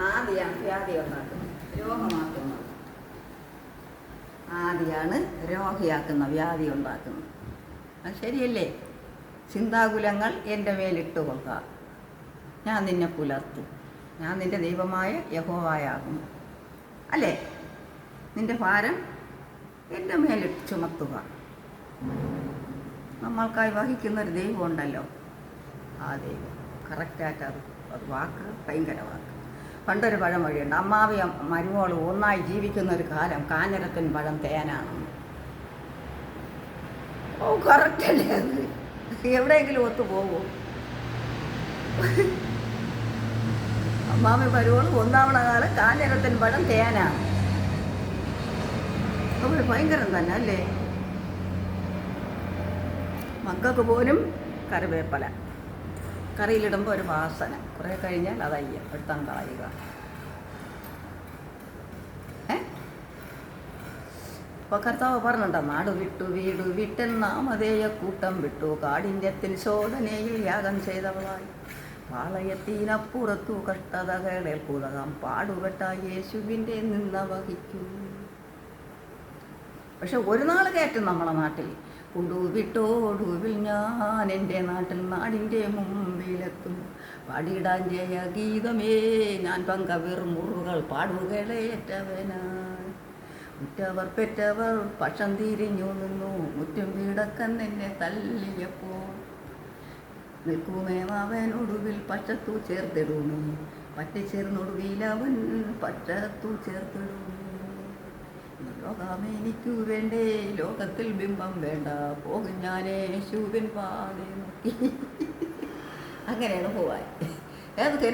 ആദിയാണ് വ്യാധി ഉണ്ടാക്കുന്നത്, രോഗമാക്കുന്നത്. ആദിയാണ് രോഗിയാക്കുന്ന, വ്യാധി ഉണ്ടാക്കുന്നത്. അത് ശരിയല്ലേ? ചിന്താകുലങ്ങൾ എൻ്റെ മേലിട്ട് കൊള്ളുക, ഞാൻ നിന്നെ പുലർത്തും, ഞാൻ നിൻ്റെ ദൈവമായ യഹോവയാകും. അല്ലേ? നിൻ്റെ ഭാരം എൻ്റെ മേലിട്ട് ചുമത്തുക. നമ്മൾക്കായി വഹിക്കുന്നൊരു ദൈവം ഉണ്ടല്ലോ, ആ ദൈവം കറക്റ്റായിട്ട് അത് വാക്ക് ഭയങ്കര വാക്ക്. പണ്ടൊരു പഴമൊഴിയുണ്ട്, അമ്മാവിയും മരുമോളും ഒന്നായി ജീവിക്കുന്ന ഒരു കാലം കാഞ്ഞിരത്തിന് പഴം തേനാണെന്ന്. ഓ, കറക്റ്റല്ലേ അത്? എവിടെയെങ്കിലും ഒത്തു പോകുമോ? അമ്മാവി മരുമോളും ഒന്നാവണ കാലം കാഞ്ഞിരത്തിന് പഴം തേനാണ്. അപ്പോൾ ഭയങ്കരം തന്നെ അല്ലേ? മക്കൾക്ക് പോലും കറിവേപ്പല കറിയിലിടുമ്പോൾ ഒരു വാസന, കുറേ കഴിഞ്ഞാൽ അതയ്യ എടുത്താൻ കളയുക. ഇപ്പോൾ കർത്താവ് പറഞ്ഞിട്ടുണ്ടോ, നാട് വിട്ടു വീട് വിട്ടെന്നാമതേയ കൂട്ടം വിട്ടു കാഠിന്യത്തിൽ ശോധനയിൽ യാഗം ചെയ്തവളായി പാളയത്തിനപ്പുറത്തു കഷ്ടതകളേൽക്കുതകാം പാടുപെട്ട യേശുവിൻ്റെ നിന്ന വഹിക്കൂ. പക്ഷെ ഒരു നാൾ കയറ്റും നമ്മളെ നാട്ടിൽ, കൊണ്ടുവിട്ടോടുവിൽ ഞാൻ എൻ്റെ നാട്ടിൽ നാടിൻ്റെ മുമ്പിലെത്തും, പാടിയിടാൻ ജയ ഗീതമേ ഞാൻ പങ്കവീർ മുറുകൾ പാടുകളേറ്റവനായി. ഉറ്റവർ പെറ്റവർ പക്ഷം തിരിഞ്ഞു നിന്നു, മുറ്റും വീടക്കൻ എന്നെ തല്ലിയപ്പോൾ നിൽക്കുമേ അവനൊടുവിൽ പക്ഷത്തു ചേർത്തിടുമേ, പറ്റിച്ചേർന്നൊടുവിൽ അവൻ പക്ഷത്തു ചേർത്തിടുമേ. ലോകമേ എനിക്കു വേണ്ടേ, ലോകത്തിൽ ബിംബം വേണ്ട, പോകും ഞാൻ യേശുവിൻ പാതേ നോക്കി. അങ്ങനെയാണ് പോവാൻ. ഏത്